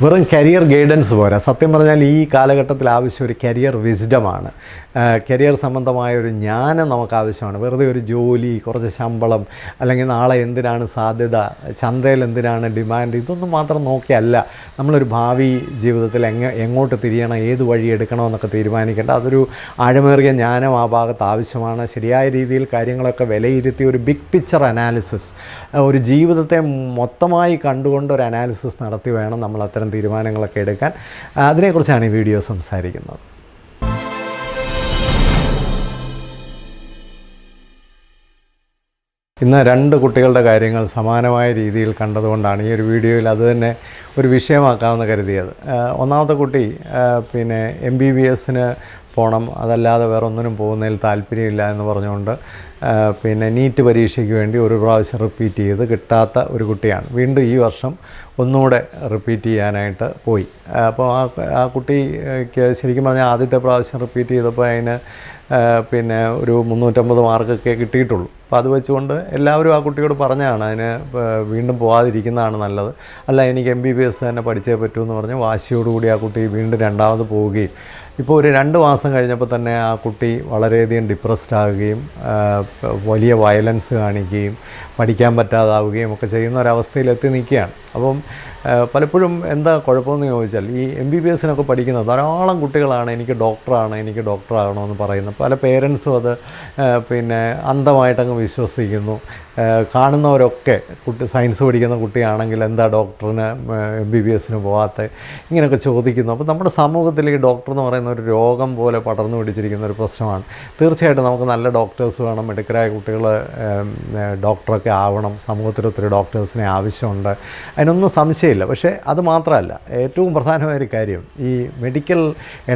വെറും career guidance പോരാ. സത്യം പറഞ്ഞാൽ ഈ കാലഘട്ടത്തിൽ ആവശ്യം ഒരു കരിയർ വിസ്ഡമാണ്. കരിയർ സംബന്ധമായ ഒരു ജ്ഞാനം നമുക്ക് ആവശ്യമാണ്. വെറുതെ ഒരു ജോലി, കുറച്ച് ശമ്പളം, അല്ലെങ്കിൽ നാളെ എന്തിനാണ് സാധ്യത, ചന്തയിൽ എന്തിനാണ് ഡിമാൻഡ്, ഇതൊന്നും മാത്രം നോക്കിയല്ല നമ്മളൊരു ഭാവി ജീവിതത്തിൽ എങ്ങോട്ട് തിരിയണം, ഏത് വഴി എടുക്കണമെന്നൊക്കെ തീരുമാനിക്കേണ്ട. അതൊരു ആഴമേറിയ ജ്ഞാനം ആ ഭാഗത്ത് ആവശ്യമാണ്. ശരിയായ രീതിയിൽ കാര്യങ്ങളൊക്കെ വിലയിരുത്തി ഒരു ബിഗ് പിക്ചർ അനാലിസിസ്, ഒരു ജീവിതത്തെ മൊത്തമായി കണ്ടുകൊണ്ട് ഒരു അനാലിസിസ് നടത്തി വേണം നമ്മൾ അത്തരം തീരുമാനങ്ങളൊക്കെ എടുക്കാൻ. അതിനെക്കുറിച്ചാണ് ഈ വീഡിയോ സംസാരിക്കുന്നത്. ഇന്ന് രണ്ട് കുട്ടികളുടെ കാര്യങ്ങൾ സമാനമായ രീതിയിൽ കണ്ടതുകൊണ്ടാണ് ഈ ഒരു വീഡിയോയിൽ അത് തന്നെ ഒരു വിഷയമാക്കാമെന്ന് കരുതിയത്. ഒന്നാമത്തെ കുട്ടി MBBSന് പോകണം, അതല്ലാതെ വേറെ ഒന്നിനും പോകുന്നതിൽ താല്പര്യമില്ല എന്ന് പറഞ്ഞുകൊണ്ട് നീറ്റ് പരീക്ഷയ്ക്ക് വേണ്ടി ഒരു പ്രാവശ്യം റിപ്പീറ്റ് ചെയ്ത് കിട്ടാത്ത ഒരു കുട്ടിയാണ്. വീണ്ടും ഈ വർഷം ഒന്നുകൂടെ റിപ്പീറ്റ് ചെയ്യാനായിട്ട് പോയി. അപ്പോൾ ആ കുട്ടിക്ക് ശരിക്കും പറഞ്ഞാൽ ആദ്യത്തെ പ്രാവശ്യം റിപ്പീറ്റ് ചെയ്തപ്പോൾ അതിന് ഒരു 350 മാർക്കൊക്കെ കിട്ടിയിട്ടുള്ളൂ. അപ്പോൾ അത് വെച്ചുകൊണ്ട് എല്ലാവരും ആ കുട്ടിയോട് പറഞ്ഞാണ് അതിന് വീണ്ടും പോകാതിരിക്കുന്നതാണ് നല്ലത്, അല്ല എനിക്ക് MBBS തന്നെ പഠിച്ചേ പറ്റൂ എന്ന് പറഞ്ഞ് വാശിയോടുകൂടി ആ കുട്ടി വീണ്ടും രണ്ടാമത് പോവുകയും ഇപ്പോൾ ഒരു 2 മാസം കഴിഞ്ഞപ്പോൾ തന്നെ ആ കുട്ടി വളരെയധികം ഡിപ്രസ്ഡ് ആവുകയും വലിയ വയലൻസ് കാണിക്കുകയും പഠിക്കാൻ പറ്റാതാവുകയും ഒക്കെ ചെയ്യുന്ന ഒരവസ്ഥയിലെത്തി നിൽക്കുകയാണ്. അപ്പം പലപ്പോഴും എന്താ കുഴപ്പമെന്ന് ചോദിച്ചാൽ ഈ MBBSനൊക്കെ പഠിക്കുന്ന ധാരാളം കുട്ടികളാണ് എനിക്ക് ഡോക്ടറാകണമെന്ന് പറയുന്നത്. പല പേരൻസും അത് അന്ധമായിട്ടങ്ങ് വിശ്വസിക്കുന്നു. കാണുന്നവരൊക്കെ സയൻസ് പഠിക്കുന്ന കുട്ടിയാണെങ്കിൽ എന്താ ഡോക്ടറിന് MBBSന് പോകാത്ത, ഇങ്ങനെയൊക്കെ ചോദിക്കുന്നു. അപ്പോൾ നമ്മുടെ സമൂഹത്തിൽ ഈ ഡോക്ടർ എന്ന് പറയുന്ന ഒരു രോഗം പോലെ പടർന്നു പിടിച്ചിരിക്കുന്ന ഒരു പ്രശ്നമാണ്. തീർച്ചയായിട്ടും നമുക്ക് നല്ല ഡോക്ടേഴ്സ് വേണം, മിടുക്കരായ കുട്ടികൾ ഡോക്ടറൊക്കെ ആവണം, സമൂഹത്തിൽ ഒത്തിരി ഡോക്ടേഴ്സിനെ ആവശ്യമുണ്ട്, അതിനൊന്നും സംശയമില്ല. പക്ഷേ അത് മാത്രമല്ല, ഏറ്റവും പ്രധാനമായൊരു കാര്യം ഈ മെഡിക്കൽ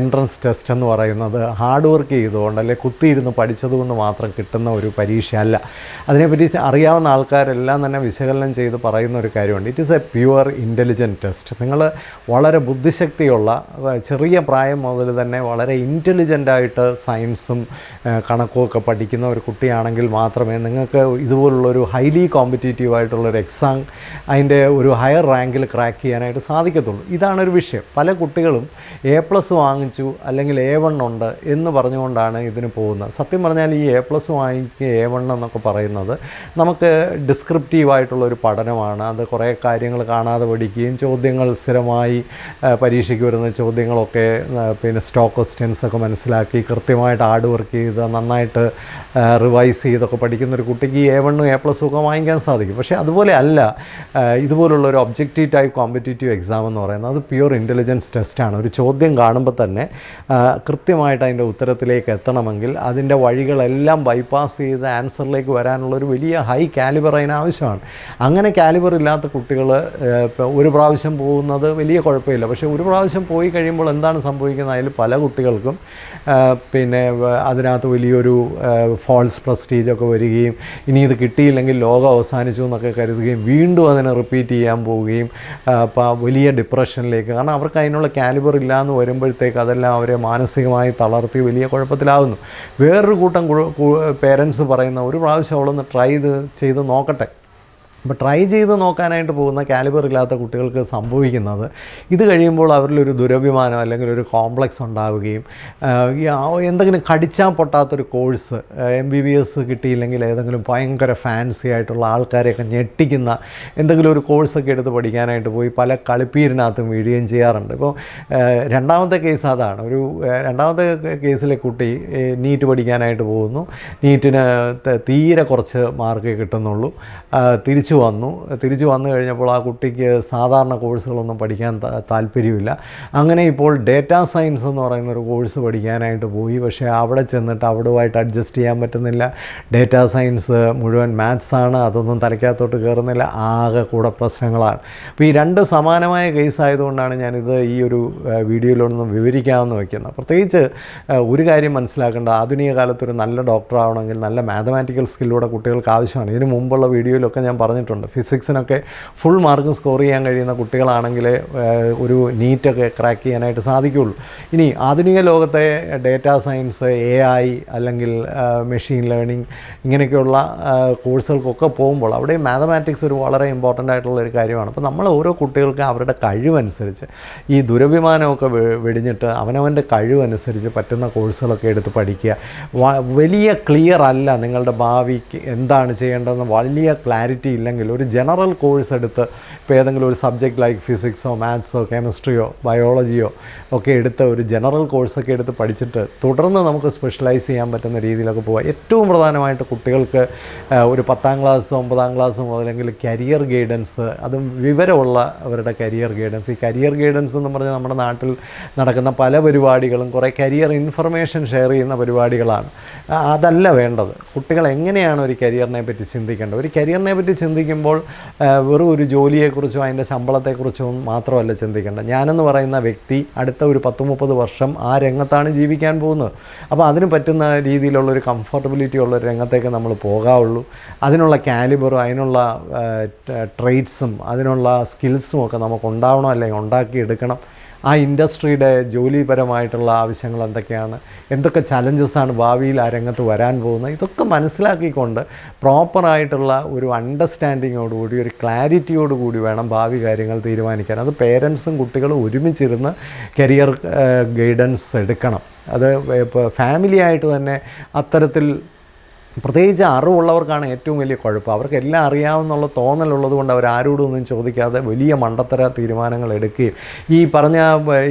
എൻട്രൻസ് ടെസ്റ്റ് എന്ന് പറയുന്നത് ഹാർഡ് വർക്ക് ചെയ്തുകൊണ്ട് അല്ലെങ്കിൽ കുത്തിയിരുന്ന് പഠിച്ചതുകൊണ്ട് മാത്രം കിട്ടുന്ന ഒരു പരീക്ഷയല്ല. അതിനെപ്പറ്റി അറിയാവുന്ന ആൾക്കാരെല്ലാം തന്നെ വിശകലനം ചെയ്ത് പറയുന്ന ഒരു കാര്യമുണ്ട്. It is A pure intelligent test. നിങ്ങൾ വളരെ ബുദ്ധിശക്തിയുള്ള, ചെറിയ പ്രായം മുതൽ തന്നെ വളരെ ഇൻ്റലിജൻ്റായിട്ട് സയൻസും കണക്കും ഒക്കെ പഠിക്കുന്ന ഒരു കുട്ടിയാണെങ്കിൽ മാത്രമേ നിങ്ങൾക്ക് ഇതുപോലുള്ളൊരു ഹൈലി കോമ്പറ്റീറ്റീവായിട്ടുള്ളൊരു എക്സാം അതിൻ്റെ ഒരു ഹയർ റാങ്കിൽ ക്രാക്ക് ചെയ്യാനായിട്ട് സാധിക്കത്തുള്ളൂ. ഇതാണൊരു വിഷയം. പല കുട്ടികളും A+ വാങ്ങിച്ചു അല്ലെങ്കിൽ A1 ഉണ്ട് എന്ന് പറഞ്ഞുകൊണ്ടാണ് ഇതിന് പോകുന്നത്. സത്യം പറഞ്ഞാൽ ഈ A+ വാങ്ങിക്കുക, A1 എന്നൊക്കെ പറയുന്നത് നമുക്ക് ഡിസ്ക്രിപ്റ്റീവായിട്ടുള്ളൊരു പഠനമാണ്. അത് കുറേ കാര്യങ്ങൾ കാണാതെ പഠിക്കുകയും ചോദ്യങ്ങൾ സ്ഥിരമായി പരീക്ഷയ്ക്ക് വരുന്ന ചോദ്യങ്ങളൊക്കെ സ്റ്റോക്ക് ക്വസ്റ്റ്യൻസൊക്കെ മനസ്സിലാക്കി കൃത്യമായിട്ട് ഹാർഡ് വർക്ക് ചെയ്ത് നന്നായിട്ട് റിവൈസ് ചെയ്തൊക്കെ പഠിക്കുന്നൊരു കുട്ടിക്ക് ഈ A1 A+ ഒക്കെ വാങ്ങിക്കാൻ സാധിക്കും. പക്ഷേ അതുപോലെ അല്ല ഇതുപോലുള്ളൊരു ഒബ്ജക്റ്റീവ് ടൈപ്പ് കോമ്പറ്റീറ്റീവ് എക്സാം എന്ന് പറയുന്നത്. അത് പ്യുവർ ഇൻ്റലിജൻസ് ടെസ്റ്റാണ്. ഒരു ചോദ്യം കാണുമ്പോൾ തന്നെ കൃത്യമായിട്ട് അതിൻ്റെ ഉത്തരത്തിലേക്ക് എത്തണമെങ്കിൽ അതിൻ്റെ വഴികളെല്ലാം ബൈപ്പാസ് ചെയ്ത് ആൻസറിലേക്ക് വരാനുള്ളൊരു വലിയ ഹൈ കാലിബർ അതിന് ആവശ്യമാണ്. അങ്ങനെ കാലിബർ ഇല്ലാത്ത കുട്ടികൾ ഒരു പ്രാവശ്യം പോകുന്നത് വലിയ കുഴപ്പമില്ല. പക്ഷേ ഒരു പ്രാവശ്യം പോയി കഴിയുമ്പോൾ എന്താണ് സംഭവിക്കുന്നത്, അതിൽ പല കുട്ടികൾക്കും അതിനകത്ത് വലിയൊരു ഫോൾസ് പ്രസ്റ്റീജൊക്കെ വരികയും ഇനി ഇത് കിട്ടിയില്ലെങ്കിൽ ലോകം അവസാനിച്ചു എന്നൊക്കെ കരുതുകയും വീണ്ടും അതിനെ റിപ്പീറ്റ് ചെയ്യാൻ പോവുകയും വലിയ ഡിപ്രഷനിലേക്ക്, കാരണം അവർക്ക് അതിനുള്ള കാലിബർ ഇല്ലയെന്ന് വരുമ്പോഴത്തേക്ക് അതെല്ലാം അവരെ മാനസികമായി തളർത്തി വലിയ കുഴപ്പത്തിലാവുന്നു. വേറൊരു കൂട്ടം പേരൻസ് പറയുന്ന ഒരു പ്രാവശ്യം അവളൊന്ന് ട്രൈ ചെയ്ത് നോക്കട്ടെ. അപ്പോൾ ട്രൈ ചെയ്ത് നോക്കാനായിട്ട് പോകുന്ന കാലിബർ ഇല്ലാത്ത കുട്ടികൾക്ക് സംഭവിക്കുന്നത് ഇത് കഴിയുമ്പോൾ അവരിലൊരു ദുരഭിമാനം അല്ലെങ്കിൽ ഒരു കോംപ്ലക്സ് ഉണ്ടാവുകയും എന്തെങ്കിലും കടിച്ചാൽ പൊട്ടാത്തൊരു കോഴ്സ് MBBS കിട്ടിയില്ലെങ്കിൽ ഏതെങ്കിലും ഭയങ്കര ഫാൻസി ആയിട്ടുള്ള ആൾക്കാരെയൊക്കെ ഞെട്ടിക്കുന്ന എന്തെങ്കിലും ഒരു കോഴ്സൊക്കെ എടുത്ത് പഠിക്കാനായിട്ട് പോയി പല കളിപ്പീരിനകത്തും വീഴുകയും ചെയ്യാറുണ്ട്. ഇപ്പോൾ രണ്ടാമത്തെ കേസ് അതാണ്. രണ്ടാമത്തെ കേസിലെ കുട്ടി നീറ്റ് പഠിക്കാനായിട്ട് പോകുന്നു. നീറ്റിന് തീരെ കുറച്ച് മാർക്കേ കിട്ടുന്നുള്ളൂ. തിരിച്ചു വന്നു കഴിഞ്ഞപ്പോൾ ആ കുട്ടിക്ക് സാധാരണ കോഴ്സുകളൊന്നും പഠിക്കാൻ താല്പര്യമില്ല. അങ്ങനെ ഇപ്പോൾ ഡേറ്റാ സയൻസ് എന്ന് പറയുന്നൊരു കോഴ്സ് പഠിക്കാനായിട്ട് പോയി. പക്ഷേ അവിടെ ചെന്നിട്ട് അവിടുമായിട്ട് അഡ്ജസ്റ്റ് ചെയ്യാൻ പറ്റുന്നില്ല. ഡേറ്റാ സയൻസ് മുഴുവൻ മാത്സാണ്, അതൊന്നും തലയ്ക്കകത്തോട്ട് കയറുന്നില്ല. ആകെ കൂടെ പ്രശ്നങ്ങളാണ്. അപ്പോൾ ഈ രണ്ട് സമാനമായ കേസ് ആയതുകൊണ്ടാണ് ഞാനിത് ഈ ഒരു വീഡിയോയിലൊന്നും വിവരിക്കാമെന്ന് വയ്ക്കുന്നത്. പ്രത്യേകിച്ച് ഒരു കാര്യം മനസ്സിലാക്കേണ്ട, ആധുനിക കാലത്തൊരു നല്ല ഡോക്ടറാവണമെങ്കിൽ നല്ല മാത്തമാറ്റിക്കൽ സ്കില്ലൂടെ കുട്ടികൾക്ക് ആവശ്യമാണ്. ഇതിന് മുമ്പുള്ള വീഡിയോയിലൊക്കെ ഞാൻ പറഞ്ഞിട്ടുണ്ട് പറഞ്ഞിട്ടുണ്ട്. ഫിസിക്സിനൊക്കെ ഫുൾ മാർക്ക് സ്കോർ ചെയ്യാൻ കഴിയുന്ന കുട്ടികളാണെങ്കിൽ ഒരു നീറ്റൊക്കെ ക്രാക്ക് ചെയ്യാനായിട്ട് സാധിക്കുകയുള്ളൂ. ഇനി ആധുനിക ലോകത്തെ ഡേറ്റാ സയൻസ്, AI അല്ലെങ്കിൽ മെഷീൻ ലേണിംഗ് ഇങ്ങനെയൊക്കെയുള്ള കോഴ്സുകൾക്കൊക്കെ പോകുമ്പോൾ അവിടെ മാത്തമാറ്റിക്സ് ഒരു വളരെ ഇമ്പോർട്ടൻ്റ് ആയിട്ടുള്ളൊരു കാര്യമാണ്. അപ്പോൾ നമ്മൾ ഓരോ കുട്ടികൾക്ക് അവരുടെ കഴിവനുസരിച്ച് ഈ ദുരഭിമാനമൊക്കെ വെടിഞ്ഞിട്ട് അവനവൻ്റെ കഴിവനുസരിച്ച് പറ്റുന്ന കോഴ്സുകളൊക്കെ എടുത്ത് പഠിക്കുക. വലിയ ക്ലിയർ അല്ല നിങ്ങളുടെ ഭാവിക്ക് എന്താണ് ചെയ്യേണ്ടതെന്ന് വലിയ ക്ലാരിറ്റി ഇല്ലെങ്കിൽ ഒരു ജനറൽ കോഴ്സ് എടുത്ത് ഇപ്പോൾ ഏതെങ്കിലും ഒരു സബ്ജക്റ്റ് ലൈക്ക് ഫിസിക്സോ മാത്സോ കെമിസ്ട്രിയോ ബയോളജിയോ ഒക്കെ എടുത്ത് ഒരു ജനറൽ കോഴ്സൊക്കെ എടുത്ത് പഠിച്ചിട്ട് തുടർന്ന് നമുക്ക് സ്പെഷ്യലൈസ് ചെയ്യാൻ പറ്റുന്ന രീതിയിലൊക്കെ പോവുക. ഏറ്റവും പ്രധാനമായിട്ട് കുട്ടികൾക്ക് ഒരു 10ാം ക്ലാസ് 9ാം ക്ലാസ് മുതലെങ്കിൽ കരിയർ ഗൈഡൻസ്, അതും വിവരമുള്ളവരുടെ കരിയർ ഗൈഡൻസ്. ഈ കരിയർ ഗൈഡൻസ് എന്ന് പറഞ്ഞാൽ നമ്മുടെ നാട്ടിൽ നടക്കുന്ന പല പരിപാടികളും കുറേ കരിയർ ഇൻഫർമേഷൻ ഷെയർ ചെയ്യുന്ന പരിപാടികളാണ്. അതല്ല വേണ്ടത്. കുട്ടികൾ എങ്ങനെയാണ് ഒരു കരിയറിനെ പറ്റി ചിന്തിക്കേണ്ടത്? ഒരു കരിയറിനെ പറ്റി ചിന്തിക്കുമ്പോൾ വെറും ഒരു ജോലിയെക്കുറിച്ചോ അതിൻ്റെ ശമ്പളത്തെക്കുറിച്ചോ മാത്രമല്ല ചിന്തിക്കേണ്ടത്. ഞാനെന്ന് പറയുന്ന വ്യക്തി അടുത്ത ഒരു 10-30 വർഷം ആ രംഗത്താണ് ജീവിക്കാൻ പോകുന്നത്. അപ്പോൾ അതിന് പറ്റുന്ന രീതിയിലുള്ളൊരു കംഫർട്ടബിലിറ്റി ഉള്ളൊരു രംഗത്തേക്ക് നമ്മൾ പോകാവുള്ളൂ. അതിനുള്ള കാലിബറും അതിനുള്ള ട്രെയ്റ്റ്സും അതിനുള്ള സ്കിൽസും ഒക്കെ നമുക്ക് ഉണ്ടാവണം, അല്ലെങ്കിൽ ഉണ്ടാക്കിയെടുക്കണം. ആ ഇൻഡസ്ട്രിയുടെ ജോലിപരമായിട്ടുള്ള ആവശ്യങ്ങൾ എന്തൊക്കെയാണ്, എന്തൊക്കെ ചലഞ്ചസാണ് ഭാവിയിൽ ആ രംഗത്ത് വരാൻ പോകുന്നത്, ഇതൊക്കെ മനസ്സിലാക്കിക്കൊണ്ട് പ്രോപ്പറായിട്ടുള്ള ഒരു അണ്ടർസ്റ്റാൻഡിങ്ങോടുകൂടി ഒരു ക്ലാരിറ്റിയോടുകൂടി വേണം ഭാവി കാര്യങ്ങൾ തീരുമാനിക്കാൻ. അത് പേരൻസും കുട്ടികളും ഒരുമിച്ചിരുന്ന് കരിയർ ഗൈഡൻസ് എടുക്കണം. അത് ഇപ്പോൾ ഫാമിലിയായിട്ട് തന്നെ അത്തരത്തിൽ പ്രത്യേകിച്ച് അറിവുള്ളവർക്കാണ് ഏറ്റവും വലിയ കുഴപ്പം. അവർക്ക് എല്ലാം അറിയാമെന്നുള്ള തോന്നലുള്ളത് കൊണ്ട് അവരാരോടും ഒന്നും ചോദിക്കാതെ വലിയ മണ്ടത്തര തീരുമാനങ്ങൾ എടുക്കുകയും ഈ പറഞ്ഞ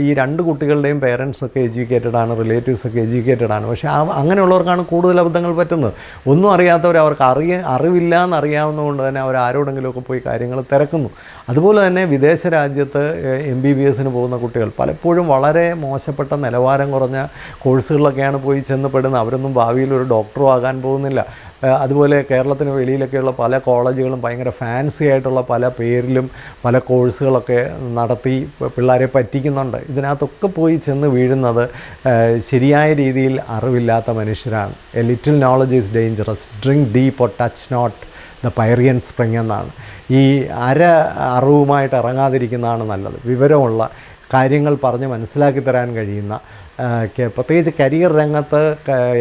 ഈ 2 കുട്ടികളുടെയും പേരൻസൊക്കെ എഡ്യൂക്കേറ്റഡാണ്, റിലേറ്റീവ്സൊക്കെ എഡ്യൂക്കേറ്റഡാണ്. പക്ഷേ അങ്ങനെയുള്ളവർക്കാണ് കൂടുതൽ അബദ്ധങ്ങൾ പറ്റുന്നത്. ഒന്നും അറിയാത്തവർ അവർക്ക് അറിവില്ല എന്നറിയാവുന്നതുകൊണ്ട് തന്നെ അവർ ആരോടെങ്കിലുമൊക്കെ പോയി കാര്യങ്ങൾ തിരക്കുന്നു. അതുപോലെ തന്നെ വിദേശ രാജ്യത്ത് MBBSന് പോകുന്ന കുട്ടികൾ പലപ്പോഴും വളരെ മോശപ്പെട്ട നിലവാരം കുറഞ്ഞ കോഴ്സുകളിലൊക്കെയാണ് പോയി ചെന്നപ്പെടുന്നത്. അവരൊന്നും ഭാവിയിൽ ഒരു ഡോക്ടറും ആകാൻ പോകുന്നില്ല. അതുപോലെ കേരളത്തിന് വെളിയിലൊക്കെയുള്ള പല കോളേജുകളും ഭയങ്കര ഫാൻസി ആയിട്ടുള്ള പല പേരിലും പല കോഴ്സുകളൊക്കെ നടത്തി പിള്ളേരെ പറ്റിക്കുന്നുണ്ട്. ഇതിനകത്തൊക്കെ പോയി ചെന്ന് വീഴുന്നത് ശരിയായ രീതിയിൽ അറിവില്ലാത്ത മനുഷ്യരാണ്. A little knowledge is dangerous, drink deep or touch not the Pierian spring എന്നാണ്. ഈ അറിവുമായിട്ട് ഇറങ്ങാതിരിക്കുന്നതാണ് നല്ലത്. വിവരമുള്ള കാര്യങ്ങൾ പറഞ്ഞ് മനസ്സിലാക്കി തരാൻ കഴിയുന്ന പ്രത്യേകിച്ച് കരിയർ രംഗത്ത്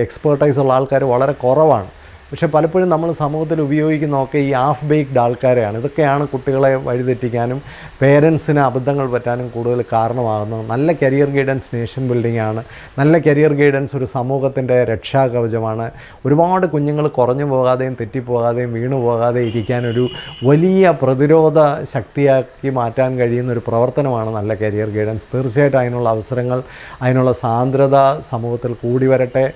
എക്സ്പേർട്ടൈസ് ഉള്ള ആൾക്കാർ വളരെ കുറവാണ്. പക്ഷേ പലപ്പോഴും നമ്മൾ സമൂഹത്തിൽ ഉപയോഗിക്കുന്നതൊക്കെ ഈ ഹാഫ് ബേക്ക്ഡ് ആൾക്കാരെയാണ്. ഇതൊക്കെയാണ് കുട്ടികളെ വഴിതെറ്റിക്കാനും പേരൻസിന് അബദ്ധങ്ങൾ പറ്റാനും കൂടുതൽ കാരണമാകുന്നത്. നല്ല കരിയർ ഗൈഡൻസ് നേഷൻ ബിൽഡിംഗ് ആണ്. നല്ല കരിയർ ഗൈഡൻസ് ഒരു സമൂഹത്തിൻ്റെ രക്ഷാകവചമാണ്. ഒരുപാട് കുഞ്ഞുങ്ങൾ കുറഞ്ഞു പോകാതെയും തെറ്റിപ്പോകാതെയും വീണു പോകാതെ ഇരിക്കാനൊരു വലിയ പ്രതിരോധ ശക്തിയാക്കി മാറ്റാൻ കഴിയുന്ന ഒരു പ്രവർത്തനമാണ് നല്ല കരിയർ ഗൈഡൻസ്. തീർച്ചയായിട്ടും അതിനുള്ള അവസരങ്ങൾ, അതിനുള്ള സാന്ദ്രത സമൂഹത്തിൽ കൂടി വരട്ടെ.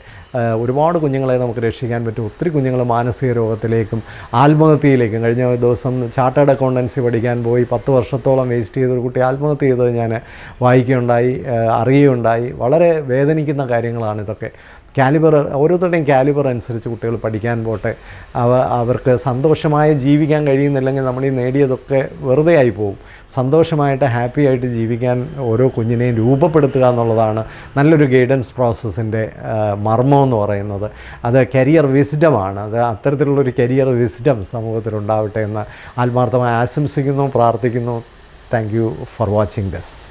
ഒരുപാട് കുഞ്ഞുങ്ങളെ നമുക്ക് രക്ഷിക്കാൻ പറ്റും. ഒത്തിരി കുഞ്ഞുങ്ങൾ മാനസിക രോഗത്തിലേക്കും ആത്മഹത്യയിലേക്കും. കഴിഞ്ഞ ദിവസം ചാർട്ടേഡ് അക്കൗണ്ടൻസി പഠിക്കാൻ പോയി 10 വർഷത്തോളം വേസ്റ്റ് ചെയ്തൊരു കുട്ടി ആത്മഹത്യ ചെയ്തത് ഞാൻ വായിക്കുകയുണ്ടായി, അറിയുകയുണ്ടായി. വളരെ വേദനിക്കുന്ന കാര്യങ്ങളാണ് ഇതൊക്കെ. ഓരോരുത്തരുടെയും കാലിബർ അനുസരിച്ച് കുട്ടികൾ പഠിക്കാൻ പോട്ടെ. അവർക്ക് സന്തോഷമായി ജീവിക്കാൻ കഴിയുന്നില്ലെങ്കിൽ നമ്മൾ ഈ നേടിയതൊക്കെ വെറുതെ ആയി പോകും. സന്തോഷമായിട്ട് ഹാപ്പി ആയിട്ട് ജീവിക്കാൻ ഓരോ കുഞ്ഞിനെയും രൂപപ്പെടുത്തുക എന്നുള്ളതാണ് നല്ലൊരു ഗൈഡൻസ് പ്രോസസ്സിൻ്റെ മർമ്മം എന്ന് പറയുന്നത്. അത് കരിയർ വിസ്ഡമാണ്. അത് അത്തരത്തിലുള്ളൊരു കരിയർ വിസ്ഡം സമൂഹത്തിലുണ്ടാവട്ടെ എന്ന് ആത്മാർത്ഥമായി ആശംസിക്കുന്നു, പ്രാർത്ഥിക്കുന്നു. Thank you for watching this.